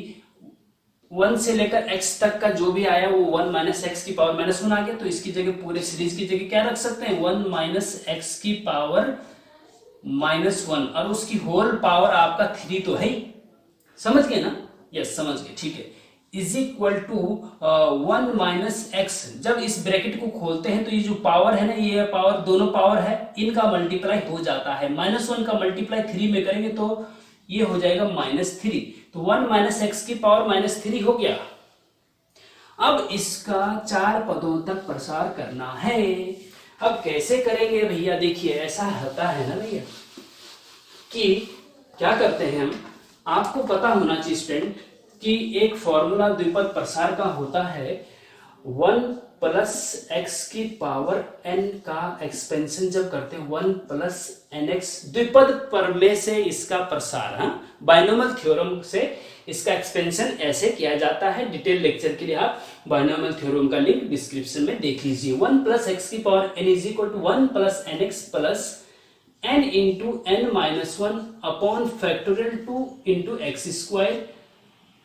1 से लेकर x तक का जो भी आया वो 1 माइनस एक्स की पावर -1 आ गया, तो इसकी जगह पूरे सीरीज की जगह क्या रख सकते हैं, 1 माइनस एक्स की पावर -1, और उसकी होल पावर आपका 3 तो है ही, समझ गए ना, यस समझ गए, ठीक है, is equal to 1 minus X. जब इस ब्रैकेट को खोलते हैं तो ये जो पावर है ना, ये पावर, दोनों पावर है, इनका मल्टीप्लाई हो जाता है, -1 का मल्टीप्लाई 3 में करेंगे तो ये हो जाएगा -3, तो 1 माइनस एक्स की पावर -3 हो गया। अब इसका 4 पदों तक प्रसार करना है। अब कैसे करेंगे भैया, देखिए ऐसा होता है ना भैया कि क्या करते हैं हम, आपको पता होना चाहिए स्टूडेंट कि एक फॉर्मूला द्विपद प्रसार का होता है, 1 प्लस एक्स की पावर n का एक्सपेंशन जब करते हैं 1 प्लस nx, द्विपद प्रमेय से इसका प्रसार, बाइनोमियल थ्योरम से इसका एक्सपेंशन ऐसे किया जाता है। डिटेल लेक्चर के लिए आप बाइनोमियल थ्योरम का लिंक डिस्क्रिप्शन में देख लीजिए। 1 प्लस एक्स की power n is equal to 1 plus nx plus n into n minus 1 upon factorial 2 into X square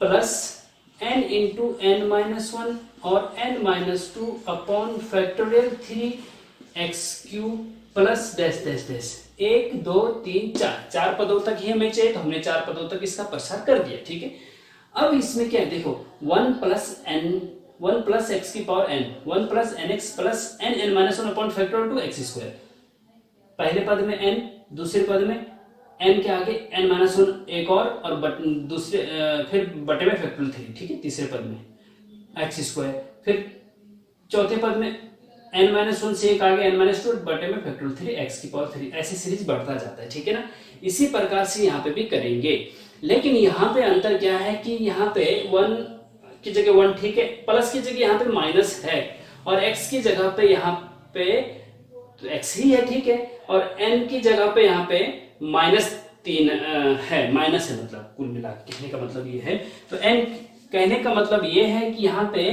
plus n into n minus 1 और n minus 2 upon factorial 3 X cube plus dash dash dash 1 2 3 4 पदों तक ही हमें चाहिए, तो हमने 4 पदों तक इसका प्रसार कर दिया, ठीक है। अब इसमें क्या है, देखो 1 प्लस एक्स की power n, 1 plus N X plus n minus 1 upon factorial 2 X square, पहले पद में n, दूसरे पद में n के आगे n माइनस 1 एक और दूसरे फिर बटे में फैक्टोरियल 3, ठीक है, तीसरे पद में एक्स स्क्वायर, फिर चौथे पद में n माइनस 1 से एक आगे n माइनस 2 बटे में फैक्टोरियल 3 एक्स की पावर 3, ऐसे सीरीज बढ़ता जाता है, ठीक है ना। इसी प्रकार से यहाँ पे भी करेंगे, लेकिन यहाँ पे अंतर क्या है कि यहाँ पे 1 की जगह 1, ठीक है, प्लस की जगह यहाँ पे माइनस है, और x की जगह पे यहाँ पे तो x ही है, ठीक है, और n की जगह पे यहाँ पे -3 है, माइनस है, मतलब कुल मिला कहने का मतलब ये है। तो n कहने का मतलब ये है कि यहाँ पे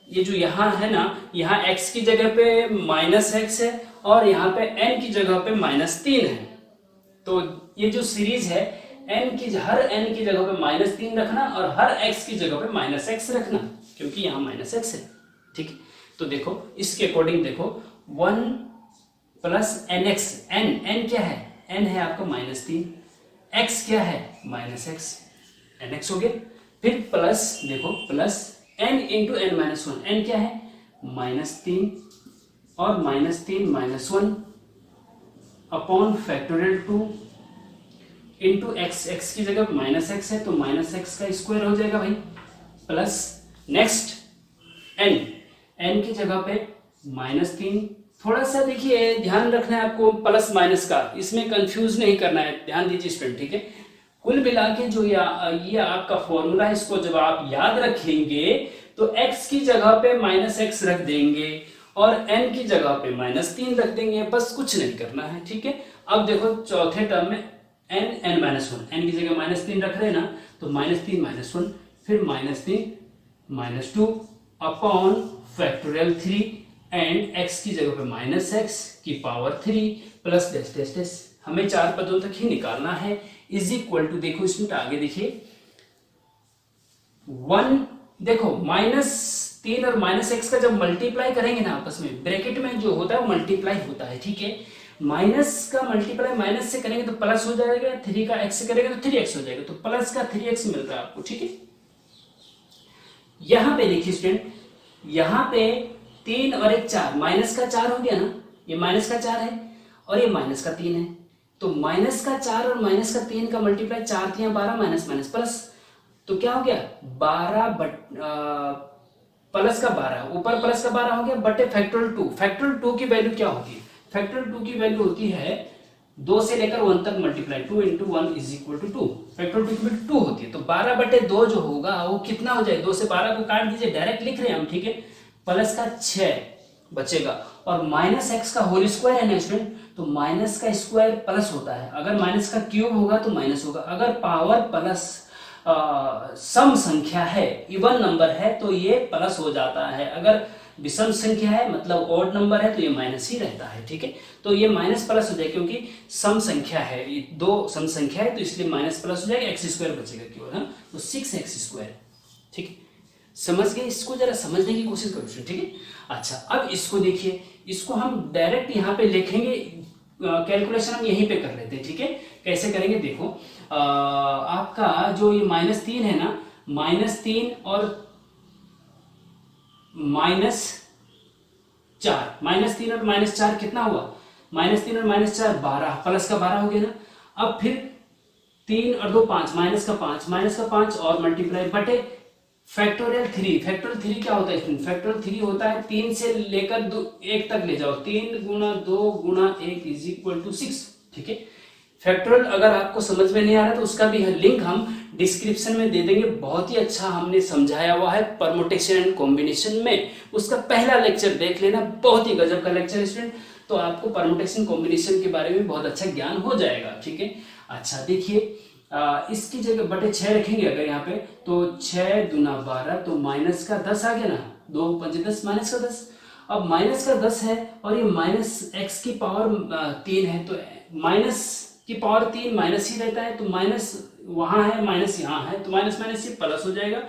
ये जो यहाँ है ना, यहाँ x की जगह पे -x है और यहाँ पे n की जगह पे -3 है। तो ये जो सीरीज है हर n की जगह पे -3 रखना और हर x की जगह पे -x रखना, क्योंकि यहाँ -x है, ठीक है। तो देखो इसके अकॉर्डिंग देखो 1 प्लस nx, n क्या है, n है आपका -3, x क्या है -x, nx हो गया। फिर प्लस देखो plus n into n minus 1, n क्या है -3 और -3 minus 1 upon factorial 2 into x, x की जगह -x है तो -x का स्क्वायर हो जाएगा भाई, प्लस नेक्स्ट n की जगह पे -3 थोड़ा सा देखिए ध्यान रखना है आपको प्लस माइनस का, इसमें कंफ्यूज नहीं करना है, ध्यान दीजिए स्टूडेंट, ठीक है। कुल मिला के जो ये आपका फॉर्मूला है, इसको जब आप याद रखेंगे तो x की जगह पे -x रख देंगे और n की जगह पे -3 रख देंगे, बस कुछ नहीं करना है, ठीक है। अब देखो चौथे टर्म में n की जगह -3 रख रहे हैं ना, तो -3 -1 फिर -3 -2 अपॉन फैक्टोरियल 3 एंड x की जगह पे -x की power 3 plus dash dash dash, हमें 4 पदों तक ही निकालना है, इज इक्वल टू, देखो इसमें आगे देखिए 1, देखो -3 और -x का जब मल्टीप्लाई करेंगे ना आपस में, ब्रैकेट में जो होता है वो मल्टीप्लाई होता है, ठीक है। माइनस का मल्टीप्लाई माइनस से करेंगे तो प्लस हो जाएगा, 3 का x से करेंगे तो 3x हो जाएगा, तो प्लस का 3x मिल रहा है आपको, ठीक है। यहां पे देखिए स्टूडेंट, यहां पे 3 और 1 4, माइनस का 4 हो गया ना, ये माइनस का 4 है और ये माइनस का 3 है, तो माइनस का 4 और माइनस का 3 का मल्टीप्लाई, 4 3 12 माइनस माइनस प्लस, तो क्या हो गया 12 प्लस का 12, ऊपर प्लस का 12 हो गया बटे फैक्टोरियल 2। फैक्टोरियल 2 की वैल्यू क्या होती है, फैक्टोरियल 2 की वैल्यू होती है 2 से लेकर 1 तक multiply, 2 into 1 is equal to 2, factorial 2 की वैल्यू 2 होती है, तो 12 बटे 2 जो होगा वो कितना हो जाए, 2 से 12 को काट दीजिए, डायरेक्ट लिख रहे हैं हम, ठीक है, प्लस का 6 बचेगा, और माइनस एक्स का होल स्क्वायर है ना स्टूडेंट, तो माइनस का स्क्वायर प्लस होता है, अगर माइनस का क्यूब होगा तो माइनस होगा, अगर पावर प्लस सम संख्या है, इवन नंबर है तो ये प्लस हो जाता है, अगर विषम संख्या है मतलब ऑड नंबर है तो ये माइनस ही रहता है, ठीक है। तो ये माइनस प्लस हो जाए क्योंकि सम संख्या है, ये 2 सम संख्या है तो इसलिए माइनस प्लस हो जाएगा, एक्स स्क्वायर बचेगा केवल, है तो 6x², ठीक है। समझ गए, इसको जरा समझने की कोशिश करो, ठीक है। अच्छा अब इसको देखिए, इसको हम डायरेक्ट यहाँ पे लिखेंगे, कैलकुलेशन हम यहीं पे कर लेते हैं, ठीक है। कैसे करेंगे देखो, आपका जो ये -3 है ना, -3 और -4, -3 और -4 कितना हुआ, -3 और -4 12, प्लस का 12 हो गया ना। अब फिर 3 और 2 5, माइनस का 5 और मल्टीप्लाई बटे फैक्टोरियल 3, फैक्टोरियल 3 क्या होता है, फैक्टोरियल 3 होता है 3 से लेकर 1 तक ले जाओ, 3 गुणा 2 गुणा 1 इज इक्वल टू 6, ठीक है। फैक्टोरियल अगर आपको समझ में नहीं आ रहा तो उसका भी लिंक हम डिस्क्रिप्शन में दे देंगे, बहुत ही अच्छा हमने समझाया हुआ है परमुटेशन एंड कॉम्बिनेशन में, उसका पहला लेक्चर देख लेना, बहुत ही गजब का लेक्चर स्टूडेंट, तो आपको परमुटेशन कॉम्बिनेशन के बारे में बहुत अच्छा ज्ञान हो जाएगा, ठीक है। अच्छा देखिए, इसकी जगह बटे 6 रखेंगे अगर यहाँ पे, तो 6 दूना 12, तो माइनस का 10 आ गया ना, 2 5 10 माइनस का 10, अब माइनस का 10 है और ये माइनस एक्स की पावर 3 है, तो माइनस की पावर 3 माइनस ही रहता है, तो माइनस वहां है माइनस यहाँ है, तो माइनस माइनस से प्लस हो जाएगा,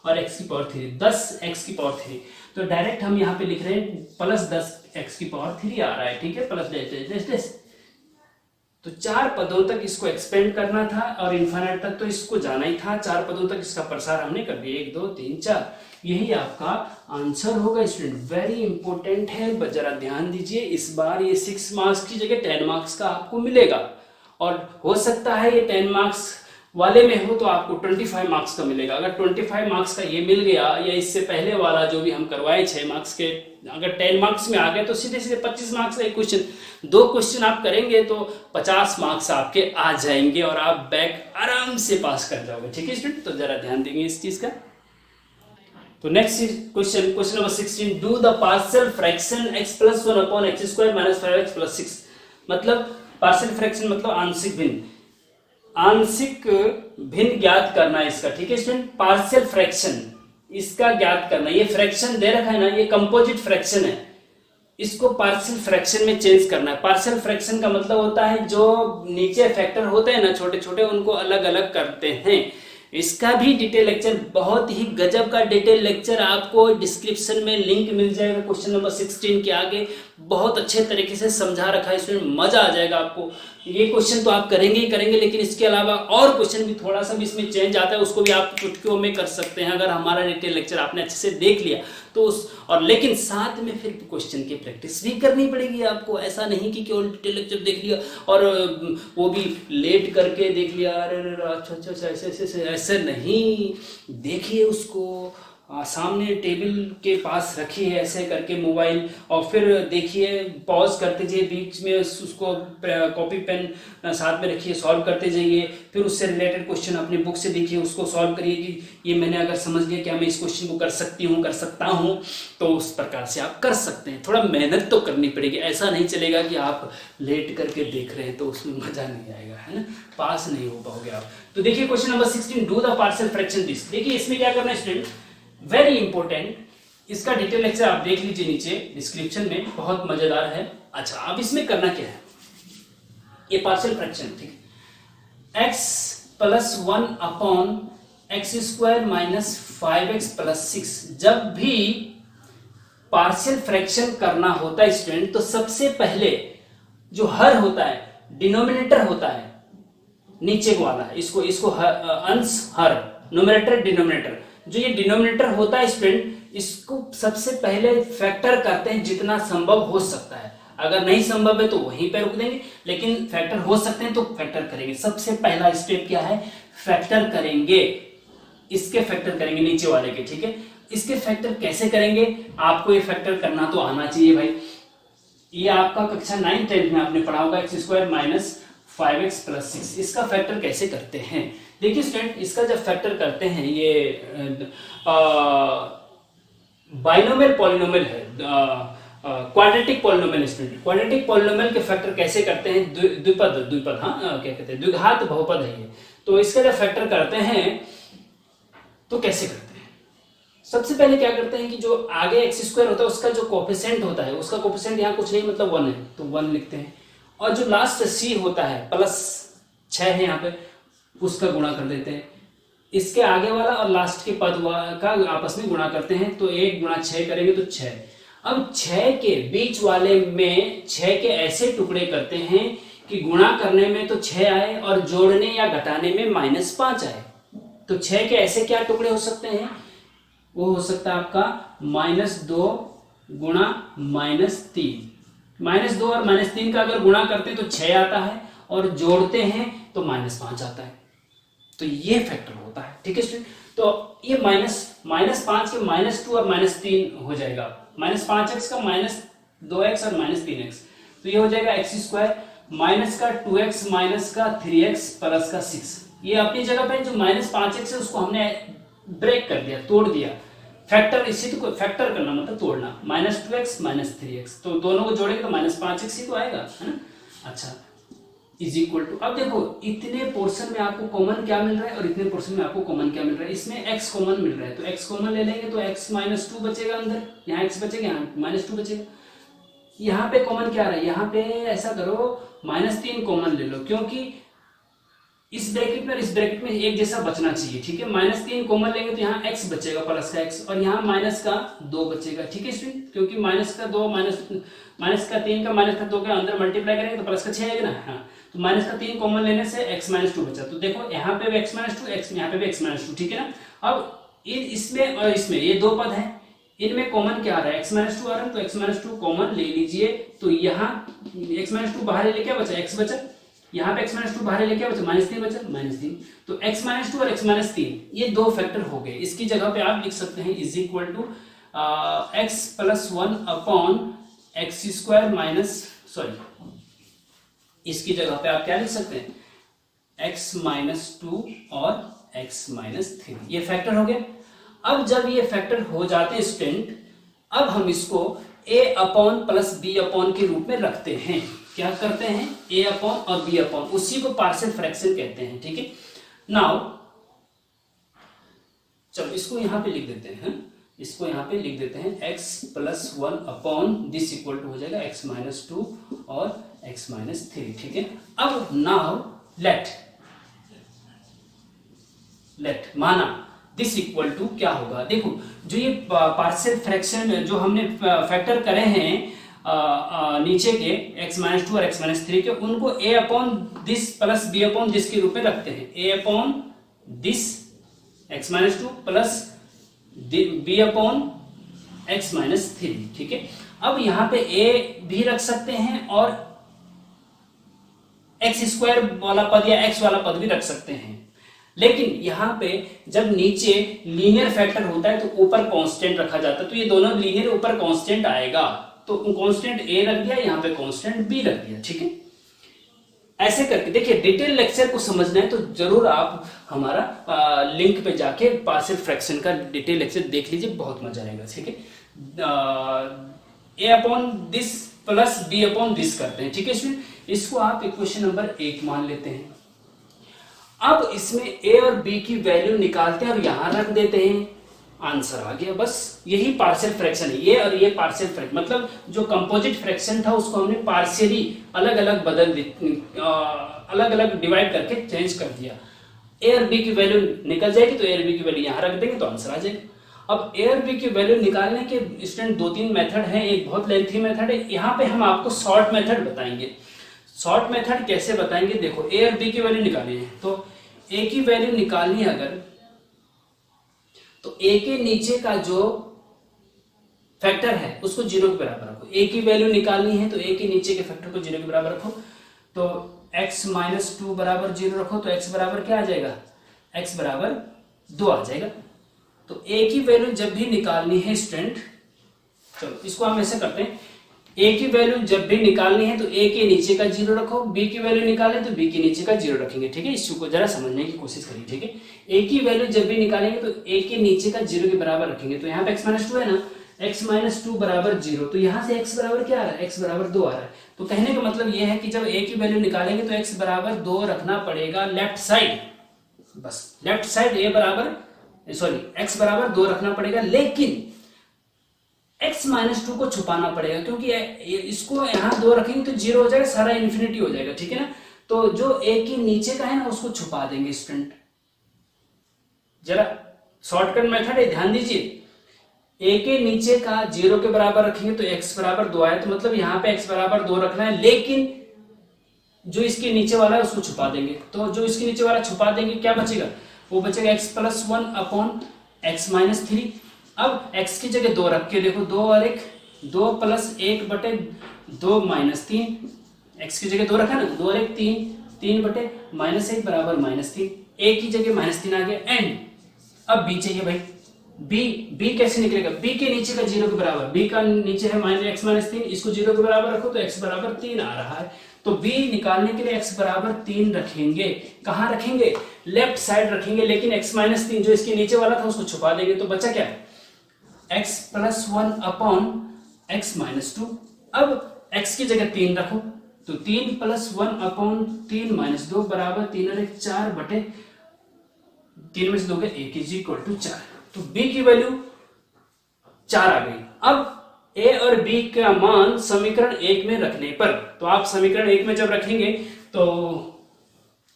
और x की पावर 3 10 x की पावर 3, तो डायरेक्ट हम यहाँ पे लिख रहे हैं प्लस 10 x की पावर 3 आ रहा है, ठीक है, plus dash dash dash dash. तो 4 पदों तक इसको एक्सपेंड करना था और इन्फिनिट तक तो इसको जाना ही था, 4 पदों तक इसका प्रसार हमने कर दिया, 1 2 3 4, यही आपका आंसर होगा स्टूडेंट, वेरी इंपॉर्टेंट है, जरा ध्यान दीजिए, इस बार ये 6 मार्क्स की जगह 10 मार्क्स का आपको मिलेगा, और हो सकता है ये 10 मार्क्स वाले में हो तो आपको 25 मार्क्स का मिलेगा, अगर 25 मार्क्स का ये मिल गया, या इससे पहले वाला जो भी हम करवाए 6 मार्क्स के, अगर 10 मार्क्स में आ गए तो सीधे सीधे 25 मार्क्स का एक क्वेश्चन, 2 क्वेश्चन आप करेंगे तो 50 मार्क्स आपके आ जाएंगे और आप बैक आराम से पास कर जाओगे, ठीक है स्टूडेंट, तो जरा ध्यान देंगे इस चीज का। तो next question, question number 16, do the partial fraction x + 1 upon x² - 5x + 6, मतलब पार्शियल फ्रैक्शन मतलब आंशिक भिन्न, आंशिक भिन्न ज्ञात करना है इसका, ठीक है स्टूडेंट, पार्शियल फ्रैक्शन इसका ज्ञात करना, ये फ्रैक्शन दे रखा है ना, ये कंपोजिट फ्रैक्शन है, इसको पार्शियल फ्रैक्शन में चेंज करना है। पार्शियल फ्रैक्शन का मतलब होता है जो नीचे फैक्टर होते हैं ना छोटे छोटे, उनको अलग अलग करते हैं, इसका भी डिटेल लेक्चर, बहुत ही गजब का डिटेल लेक्चर आपको डिस्क्रिप्शन में लिंक मिल जाएगा, क्वेश्चन नंबर 16 के आगे बहुत अच्छे तरीके से समझा रखा है, इसमें मजा आ जाएगा आपको, ये क्वेश्चन तो आप करेंगे ही करेंगे, लेकिन इसके अलावा और क्वेश्चन भी थोड़ा सा भी इसमें चेंज आता है, उसको भी आप चुटकियों में कर सकते हैं, अगर हमारा डिटेल लेक्चर आपने अच्छे से देख लिया तो उस, और लेकिन साथ में फिर क्वेश्चन की प्रैक्टिस भी करनी पड़ेगी आपको, ऐसा नहीं कि केवल डिटेल लेक्चर देख लिया और वो भी लेट करके देख लिया, अरे अच्छा अच्छा ऐसे ऐसे ऐसे नहीं, देखिए उसको, सामने टेबल के पास रखी है ऐसे करके मोबाइल, और फिर देखिए पॉज करते जाइए बीच में, उसको कॉपी पेन साथ में रखिए, सॉल्व करते जाइए, फिर उससे रिलेटेड क्वेश्चन अपने बुक से देखिए, उसको सॉल्व करिए कि ये मैंने अगर समझ लिया क्या मैं इस क्वेश्चन को कर सकती हूँ, कर सकता हूँ, तो उस प्रकार से आप कर सकते हैं। थोड़ा मेहनत तो करनी पड़ेगी, ऐसा नहीं चलेगा कि आप लेट करके देख रहे हैं तो उसमें मजा नहीं आएगा, है ना, पास नहीं हो पाओगे आप। तो देखिए question number 16, do the partial fraction this. देखिए इसमें क्या करना है स्टूडेंट, वेरी इंपॉर्टेंट, इसका डिटेल लेक्चर आप देख लीजिए नीचे डिस्क्रिप्शन में, बहुत मजेदार है। अच्छा, अब इसमें करना क्या है, ये पार्शियल फ्रैक्शन, ठीक, x plus 1 upon x square minus 5x plus 6। जब भी पार्शियल फ्रैक्शन करना होता है स्टूडेंट, तो सबसे पहले जो हर होता है, डिनोमिनेटर होता है नीचे वाला, इसको अंश हर, न्यूमरेटर डिनोमिनेटर, जो ये डिनोमिनेटर होता है स्टूडेंट, इसको सबसे पहले फैक्टर करते हैं जितना संभव हो सकता है। अगर नहीं संभव है तो वहीं पे रुक देंगे, लेकिन फैक्टर हो सकते हैं तो फैक्टर करेंगे। सबसे पहला स्टेप क्या है, फैक्टर करेंगे, इसके फैक्टर करेंगे नीचे वाले के, ठीक है। इसके फैक्टर कैसे करेंगे, आपको ये फैक्टर करना तो आना चाहिए भाई। ये आपका कक्षा 9 10 में आपने पढ़ा होगा, x square minus 5x plus 6, इसका फैक्टर कैसे करते हैं। देखिए स्टूडेंट, इसका जब फैक्टर करते हैं, ये बाइनोमियल पॉलिनोमियल है, quadratic polynomial student, quadratic polynomial के फैक्टर कैसे करते हैं, द्विपद हाँ क्या कहते हैं, द्विघात बहुपद है ये। तो इसका जब फैक्टर करते हैं तो कैसे करते हैं, सबसे पहले क्या करते हैं कि जो आगे एक्स स्क्वायर होता है उसका जो कोफिशिएंट होता है, उसका कोफिशिएंट यहाँ कुछ नहीं मतलब 1 है, तो 1 लिखते हैं, और जो लास्ट c होता है प्लस 6 है यहाँ पे, उसका गुणा कर देते हैं। इसके आगे वाला और लास्ट के पद का आपस में गुणा करते हैं, तो 1 गुणा 6 करेंगे तो 6। अब 6 के बीच वाले में 6 के ऐसे टुकड़े करते हैं कि गुणा करने में तो 6 आए और जोड़ने या घटाने में -5 आए। तो 6 के ऐसे क्या टुकड़े हो सकते हैं, वो हो सकता है आपका -2 गुणा -3। -2 और -3 का अगर गुणा करते हैं तो 6 आता है, और जोड़ते हैं तो -5 आता है। तो ये फैक्टर होता है, ठीक है स्टूडेंट। तो ये -5 के -2 और -3 हो जाएगा, -5x का -2x और -3x, तो ये हो जाएगा एक्स स्क्वायर माइनस का 2x माइनस का 3x प्लस का 6। ये अपनी जगह पे जो -5x है उसको हमने ब्रेक कर दिया, तोड़ दिया। फैक्टर इसी तो फैक्टर करना मतलब तोड़ना, -2x -3x, तो दोनों को जोड़ेंगे तो -5x ही तो आएगा, है ना। अच्छा, इज इक्वल टू, अब देखो इतने पोर्शन में आपको कॉमन क्या मिल रहा है और इतने पोर्शन में आपको कॉमन क्या मिल रहा है, इसमें x कॉमन मिल रहा है, तो x कॉमन ले लेंगे तो x -2 बचेगा अंदर, यहाँ x बचेगा, यहाँ -2 बचेगा। यहाँ पे कॉमन क्या आ रहा है, यहाँ पे ऐसा करो -3 कॉमन ले लो, क्योंकि इस ब्रैकेट में और इस ब्रैकेट में एक जैसा बचना चाहिए, ठीक है। -3 कॉमन लेंगे तो यहाँ x बचेगा प्लस का x, और यहाँ -2 बचेगा, ठीक है स्टूडेंट, क्योंकि -2 -3 का -2 के अंदर मल्टीप्लाई करेंगे तो प्लस का 6 आएगा ना, हाँ। तो -3 कॉमन लेने से x -2 बचा, तो देखो यहाँ पे भी x -2, यहाँ पे भी x -2, ठीक है ना। अब इसमें और इसमें ये दो पद है, इनमें कॉमन क्या आ रहा है, x -2 आ रहा है, तो x -2 कॉमन ले लीजिए, तो यहाँ x -2 बाहर ले क्या बचा, x बचा, यहाँ पे x -2 बाहर ले क्या बचा, -3 बचा, -3, तो x -2 और x -3 ये दो फैक्टर हो गए। इसकी जगह पे आप लिख सकते हैं is equal to x plus 1 upon x square minus, sorry इसकी जगह पे आप क्या लिख सकते हैं, x -2 और x -3, ये फैक्टर हो गया। अब जब ये फैक्टर हो जाते हैं स्टूडेंट, अब हम इसको a upon plus b upon के रूप में रखते हैं। क्या करते हैं, a अपॉन और b अपॉन, उसी को पार्शियल फ्रैक्शन कहते हैं, ठीक है। नाउ चलो इसको यहां पे लिख देते हैं, इसको यहां पे लिख देते हैं x plus 1 upon this equal to हो जाएगा x -2 और x -3, ठीक है। अब नाउ लेट माना दिस इक्वल टू क्या होगा, देखो जो ये पार्शियल फ्रैक्शन जो हमने फैक्टर करे हैं नीचे के x -2 और x -3 के, उनको a upon this plus b upon this के रूप में रखते हैं। a upon this x -2 plus b upon x -3, ठीक है। अब यहाँ पे a भी रख सकते हैं और x स्क्वायर वाला पद या x वाला पद भी रख सकते हैं, लेकिन यहाँ पे जब नीचे लीनियर फैक्टर होता है तो ऊपर कांस्टेंट रखा जाता है, तो ये दोनों लीनियर ऊपर कांस्टेंट आएगा, तो कांस्टेंट ए रख दिया, यहाँ पे कांस्टेंट बी रख दिया, ठीक है। ऐसे करके देखिए, डिटेल लेक्चर को समझना है तो जरूर आप हमारा लिंक पे जाके पार्शियल फ्रैक्शन का डिटेल लेक्चर देख लीजिए, बहुत मजा आएगा, ठीक है। A upon this plus B upon this करते हैं, ठीक है। इसको आप इक्वेशन नंबर 1 मान लेते हैं। अब इसमें ए और बी की वैल्यू निकालते हैं और यहां रख देते हैं, आंसर आ गया। बस यही पार्शियल फ्रैक्शन है, ये और ये पार्शियल फ्रैक्शन, मतलब जो कंपोजिट फ्रैक्शन था उसको हमने पार्शियली अलग अलग अलग अलग डिवाइड करके चेंज कर दिया। ए और बी की वैल्यू निकल जाएगी तो ए और बी की वैल्यू यहां रख देंगे तो आंसर आ जाएगा। अब ए और बी की वैल्यू निकालने के स्टूडेंट 2-3 मेथड है, एक बहुत लेंथी मेथड है, यहाँ पे हम आपको शॉर्ट मेथड बताएंगे। शॉर्ट मेथड कैसे बताएंगे, देखो ए और बी की वैल्यू निकालनी है, तो ए की वैल्यू निकालनी है अगर, तो ए के नीचे का जो फैक्टर है उसको 0 के बराबर रखो। ए की वैल्यू निकालनी है तो ए के नीचे के फैक्टर को 0 के बराबर रखो, तो x माइनस 2 बराबर 0 रखो, तो x बराबर क्या आ जाएगा, x बराबर 2 आ जाएगा। तो a की वैल्यू जब भी निकालनी है स्टूडेंट, चलो इसको हम ऐसे करते हैं, a की वैल्यू जब भी निकालनी है तो a के नीचे का 0 रखो, b की वैल्यू निकालनी तो b के नीचे का 0 रखेंगे, ठीक है। इस चीज को जरा समझने की कोशिश करिए, ठीक है। a की वैल्यू जब भी निकालेंगे तो a के नीचे का 0 के बराबर रखेंगे, तो यहाँ पे x माइनस 2 है ना, x माइनस 2 बराबर 0, तो यहाँ से x बराबर क्या आ रहा है, x बराबर 2 आ रहा है। तो कहने का मतलब ये है कि जब a की वैल्यू निकालेंगे तो x बराबर 2 रखना पड़ेगा लेफ्ट साइड, बस लेफ्ट साइड a बराबर x बराबर 2 रखना पड़ेगा, लेकिन x माइनस 2 को छुपाना पड़ेगा, क्योंकि इसको यहाँ 2 रखेंगे तो 0 हो जाएगा, सारा इन्फिनिटी हो जाएगा, ठीक है ना। तो जो a के नीचे का है ना उसको छुपा देंगे स्टूडेंट, जरा शॉर्टकट मेथड है, ध्यान दीजिए। a के नीचे का 0 के बराबर रखेंगे तो x बराबर 2 आया, तो मतलब यहाँ पे x बराबर 2 रखना है, लेकिन जो इसके नीचे वाला है उसको छुपा देंगे। तो जो इसके नीचे वाला छुपा देंगे क्या बचेगा, वो बचेगा x plus 1 upon x minus 3। अब x की जगह 2 रख के देखो, 2 और 1, 2 प्लस 1 बटे 2 माइनस 3, x की जगह 2 रखा ना, 2 और 1 3, 3 बटे माइनस 1 बराबर माइनस 3, a की जगह माइनस 3 आ गया। एंड अब b चाहिए भाई, b कैसे निकलेगा, b के नीचे का 0 के बराबर, b का नीचे है x माइनस 3, इसको 0 के बराबर रखो तो x बराबर 3 आ रहा है, तो b निकालने के लिए x बराबर 3 रखेंगे। कहाँ रखेंगे, लेफ्ट साइड रखेंगे, लेकिन x माइनस 3 जो इसके नीचे वाला था उसको छुपा देंगे, तो बचा क्या, x plus 1 upon x minus 2। अब x की जगह 3 रखो, तो 3 प्लस 1 अपॉन 3 माइनस 2 बराबर 3 और 1 4 बटे 3 में से दोगे 1 इज इक्वल टू 4, तो b की वैल्यू 4 आ गई। अब a और b का मान समीकरण 1 में रखने पर, तो आप समीकरण 1 में जब रखेंगे तो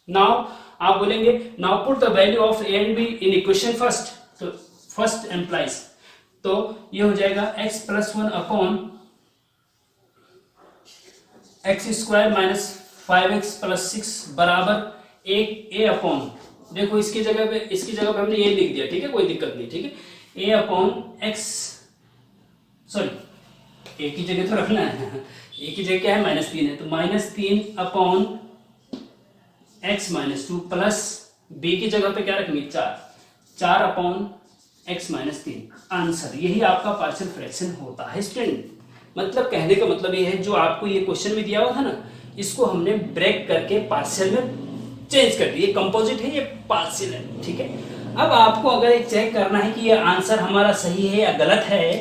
नाउ आप बोलेंगे now put the value of a and b in equation first, तो फर्स्ट एम्प्लाइज, तो ये हो जाएगा x plus 1 upon x square minus 5x plus 6 बराबर एक a अपॉन, देखो इसकी जगह पे हमने ये लिख दिया, ठीक है, कोई दिक्कत नहीं, ठीक है। a upon x, sorry a की जगह तो रखना है, a की जगह क्या है, माइनस 3 है, तो minus 3 upon x minus 2 plus b की जगह पे क्या रखेंगे 4 अपॉन x माइनस 3। आंसर यही आपका पार्शियल फ्रैक्शन होता है स्टूडेंट। मतलब कहने का मतलब ये है, जो आपको ये क्वेश्चन भी दिया हुआ था ना, इसको हमने ब्रेक करके पार्शियल में चेंज कर दिया। ये कंपोजिट है, ये पार्शियल है, ठीक है। अब आपको अगर एक चेक करना है कि ये आंसर हमारा सही है या गलत है,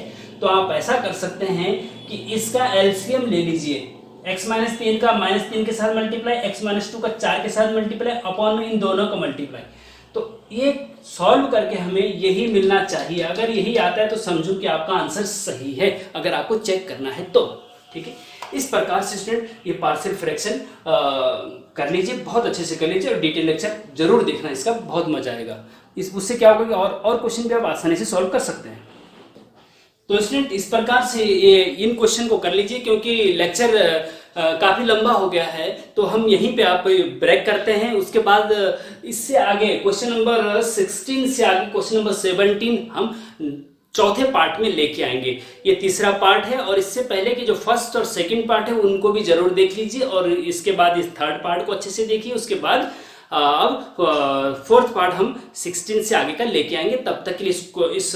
तो आप ऐसा कर सकते हैं कि इसका एलसीएम ले लीजिए, x माइनस 3 का माइनस 3 के साथ मल्टीप्लाई, x माइनस 2 का 4 के साथ मल्टीप्लाई, अपॉन में इन दोनों का मल्टीप्लाई, तो ये सॉल्व करके हमें यही मिलना चाहिए। अगर यही आता है तो समझो कि आपका आंसर सही है, अगर आपको चेक करना है तो, ठीक है। इस प्रकार से स्टूडेंट ये पार्शियल फ्रैक्शन कर लीजिए, बहुत अच्छे से कर लीजिए, और डिटेल लेक्चर जरूर देखना, इसका बहुत मजा आएगा। उससे क्या होगा कि और क्वेश्चन भी आप आसानी से सॉल्व कर सकते हैं। तो स्टूडेंट इस प्रकार से ये इन क्वेश्चन को कर लीजिए, क्योंकि लेक्चर काफी लंबा हो गया है, तो हम यहीं पे आप ब्रेक करते हैं। उसके बाद इससे आगे क्वेश्चन नंबर 16 से आगे क्वेश्चन नंबर 17 हम चौथे पार्ट में लेके आएंगे। ये तीसरा पार्ट है, और इससे पहले कि जो फर्स्ट और सेकंड पार्ट है उनको भी जरूर देख लीजिए, और इसके बाद इस थर्ड पार्ट को अच्छे से देखिए। उसके बाद अब फोर्थ पार्ट हम 16 से आगे का लेके आएंगे। तब तक के लिए इस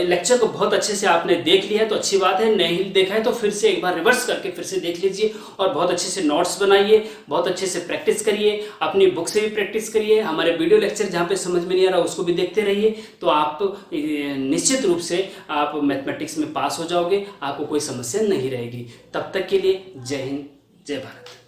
लेक्चर को बहुत अच्छे से आपने देख लिया है तो अच्छी बात है, नहीं देखा है तो फिर से एक बार रिवर्स करके फिर से देख लीजिए और बहुत अच्छे से नोट्स बनाइए, बहुत अच्छे से प्रैक्टिस करिए, अपनी बुक से भी प्रैक्टिस करिए, हमारे वीडियो लेक्चर जहाँ पे समझ में नहीं आ रहा उसको भी देखते रहिए। तो आप निश्चित रूप से आप मैथमेटिक्स में पास हो जाओगे, आपको कोई समस्या नहीं रहेगी। तब तक के लिए जय हिंद, जय भारत।